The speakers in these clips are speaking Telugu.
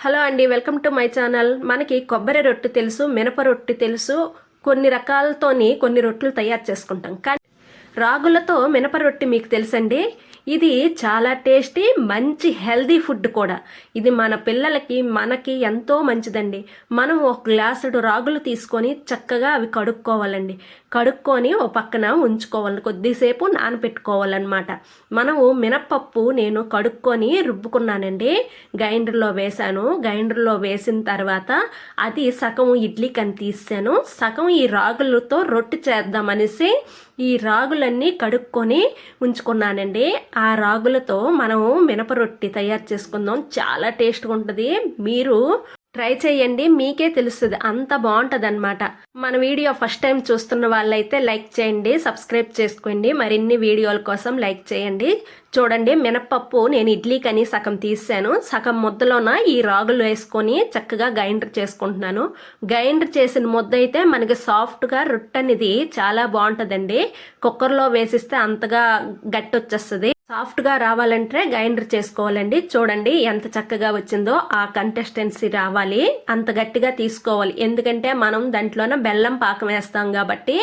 హలో అండి, వెల్కమ్ టు మై ఛానల్. మనకి కొబ్బరి రొట్టె తెలుసు, మినప రొట్టె తెలుసు, కొన్ని రకాలతోని కొన్ని రొట్టెలు తయారు చేసుకుంటాం. కానీ రాగులతో మినప రొట్టె మీకు తెలుసండి. ఇది చాలా టేస్టీ, మంచి హెల్దీ ఫుడ్ కూడా. ఇది మన పిల్లలకి మనకి ఎంతో మంచిదండి. మనం ఒక గ్లాసుడు రాగులు తీసుకొని చక్కగా అవి కడుక్కోవాలండి. కడుక్కొని ఓ పక్కన ఉంచుకోవాలి, కొద్దిసేపు నానబెట్టుకోవాలన్నమాట. మనము మినప్పప్పు నేను కడుక్కొని రుబ్బుకున్నానండి, గ్రైండర్లో వేసాను. గ్రైండర్లో వేసిన తర్వాత అది సగం ఇడ్లీకి అని తీసాను, సగం ఈ రాగులతో రొట్టె చేద్దామనేసి ఈ రాగులన్నీ కడుక్కొని ఉంచుకున్నానండి. ఆ రాగులతో మనము మినప రొట్టె తయారు చేసుకుందాం. చాలా టేస్ట్గా ఉంటుంది. మీరు ట్రై చేయండి, మీకే తెలుస్తుంది, అంత బాగుంటుంది అనమాట. మన వీడియో ఫస్ట్ టైం చూస్తున్న వాళ్ళైతే లైక్ చేయండి, సబ్స్క్రైబ్ చేసుకోండి. మరిన్ని వీడియోల కోసం లైక్ చేయండి. చూడండి, మినప్పప్పు నేను ఇడ్లీకని సగం తీసాను, సగం ముద్దలోన ఈ రాగులు వేసుకొని చక్కగా గ్రైండర్ చేసుకుంటున్నాను. గ్రైండర్ చేసిన ముద్ద అయితే మనకి సాఫ్ట్గా రొట్టె అనేది చాలా బాగుంటుందండి. కుక్కర్లో వేసిస్తే అంతగా గట్టి వచ్చేస్తుంది. సాఫ్ట్గా రావాలంటే గ్రైండర్ చేసుకోవాలండి. చూడండి ఎంత చక్కగా వచ్చిందో. ఆ కన్సిస్టెన్సీ రావాలి, అంత గట్టిగా తీసుకోవాలి. ఎందుకంటే మనం దాంట్లోనే బెల్లం పాకం వేస్తాం కాబట్టి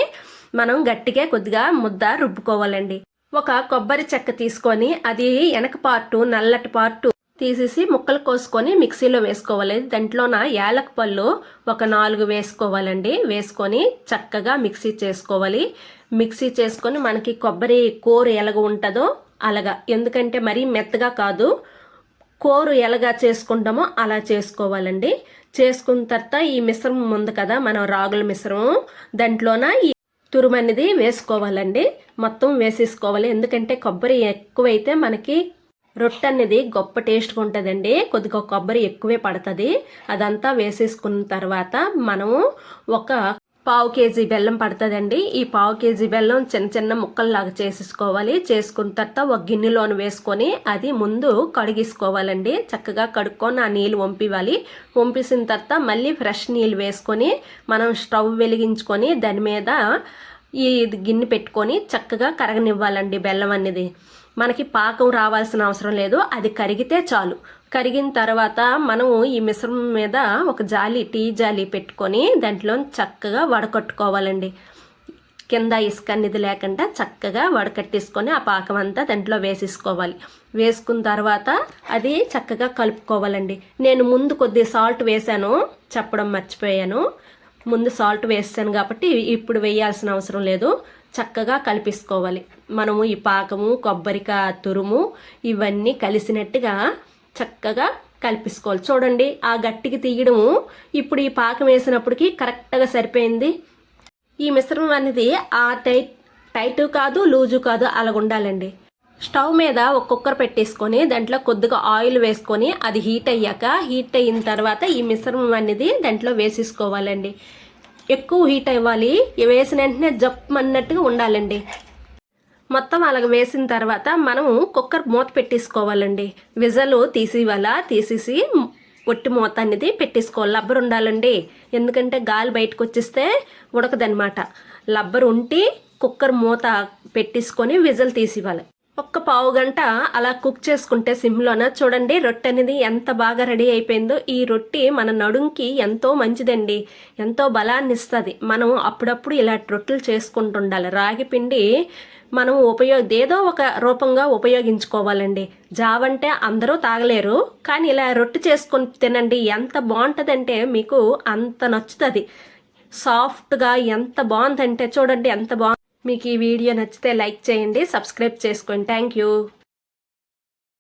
మనం గట్టిగా కొద్దిగా ముద్ద రుబ్బుకోవాలండి. ఒక కొబ్బరి చెక్క తీసుకొని అది వెనక పార్టు నల్లటి పార్టు తీసేసి ముక్కలు కోసుకొని మిక్సీలో వేసుకోవాలి. దాంట్లోన యాలక పళ్ళు ఒక 4 వేసుకోవాలండి. వేసుకొని చక్కగా మిక్సీ చేసుకోవాలి. మిక్సీ చేసుకొని మనకి కొబ్బరి కూర ఎలాగ ఉంటుందో అలాగా, ఎందుకంటే మరీ మెత్తగా కాదు, కూర ఎలాగా చేసుకుంటామో అలా చేసుకోవాలండి. చేసుకున్న తర్వాత ఈ మిశ్రమం ఉంది కదా, మనం రాగుల మిశ్రమం, దాంట్లోన ఈ తురుము అనేది వేసుకోవాలండి. మొత్తం వేసేసుకోవాలి. ఎందుకంటే కొబ్బరి ఎక్కువైతే మనకి రొట్టె అనేది గొప్ప టేస్ట్గా ఉంటుందండి. కొద్దిగా కొబ్బరి ఎక్కువే పడుతుంది. అదంతా వేసేసుకున్న తర్వాత మనము ఒక 1/2 కేజీ బెల్లం పడుతుందండి. ఈ 1/2 కేజీ బెల్లం చిన్న చిన్న ముక్కల్లాగా చేసేసుకోవాలి. చేసుకున్న తర్వాత ఒక గిన్నెలోని వేసుకొని అది ముందు కడిగేసుకోవాలండి. చక్కగా కడుక్కొని ఆ నీళ్ళు వంపివ్వాలి. వంపేసిన తర్వాత మళ్ళీ ఫ్రెష్ నీళ్ళు వేసుకొని మనం స్టవ్ వెలిగించుకొని దాని మీద ఈ గిన్నె పెట్టుకొని చక్కగా కరగనివ్వాలండి. బెల్లం అనేది మనకి పాకం రావాల్సిన అవసరం లేదు, అది కరిగితే చాలు. కరిగిన తర్వాత మనము ఈ మిశ్రమం మీద ఒక జాలి, టీ జాలి పెట్టుకొని దాంట్లో చక్కగా వడకట్టుకోవాలండి. కింద ఇసుక అనేది లేకుండా చక్కగా వడకట్టేసుకొని ఆ పాకం అంతా దాంట్లో వేసేసుకోవాలి. వేసుకున్న తర్వాత అది చక్కగా కలుపుకోవాలండి. నేను ముందు కొద్దిగా సాల్ట్ వేసాను, చెప్పడం మర్చిపోయాను. ముందు సాల్ట్ వేసాను కాబట్టి ఇప్పుడు వేయాల్సిన అవసరం లేదు. చక్కగా కలిపేసుకోవాలి. మనము ఈ పాకము, కొబ్బరికాయ తురుము ఇవన్నీ కలిసినట్టుగా చక్కగా కలిపేసుకోవాలి. చూడండి, ఆ గట్టికి తీయడము ఇప్పుడు ఈ పాకం వేసినప్పటికీ కరెక్ట్గా సరిపోయింది. ఈ మిశ్రమం అనేది ఆ టైటు కాదు, లూజు కాదు, అలాగ ఉండాలండి. స్టవ్ మీద ఒక కుక్కర్ పెట్టేసుకొని దాంట్లో కొద్దిగా ఆయిల్ వేసుకొని అది హీట్ అయిన తర్వాత ఈ మిశ్రమం అనేది దాంట్లో వేసేసుకోవాలండి. ఎక్కువ హీట్ అవ్వాలి, వేసిన వెంటనే జప్పమన్నట్టుగా ఉండాలండి. మొత్తం అలాగ వేసిన తర్వాత మనము కుక్కర్ మూత పెట్టేసుకోవాలండి. విజలు తీసేసి ఒట్టి మూత అనేది పెట్టేసుకోవాలి. లబ్బర్ ఉండాలండి, ఎందుకంటే గాలి బయటకు వచ్చేస్తే ఉడకదనమాట. లబ్బర్ ఉండి కుక్కర్ మూత పెట్టేసుకొని విజలు తీసివ్వాలి. ఒక్క 1/2 గంట అలా కుక్ చేసుకుంటే సిమ్లోన చూడండి రొట్టె అనేది ఎంత బాగా రెడీ అయిపోయిందో. ఈ రొట్టె మన నడుంకి ఎంతో మంచిదండి, ఎంతో బలాన్ని ఇస్తుంది. మనం అప్పుడప్పుడు ఇలా రొట్టెలు చేసుకుంటుండాలి. రాగి పిండి మనం ఏదో ఒక రూపంగా ఉపయోగించుకోవాలండి. జావంటే అందరూ తాగలేరు, కానీ ఇలా రొట్టె చేసుకొని తినండి, ఎంత బాగుంటుందంటే మీకు అంత నచ్చుతుంది. సాఫ్ట్గా ఎంత బాగుందంటే చూడండి ఎంత బాగుంది. మీకు ఈ వీడియో నచ్చితే లైక్ చేయండి, సబ్స్క్రైబ్ చేసుకోండి. Thank you.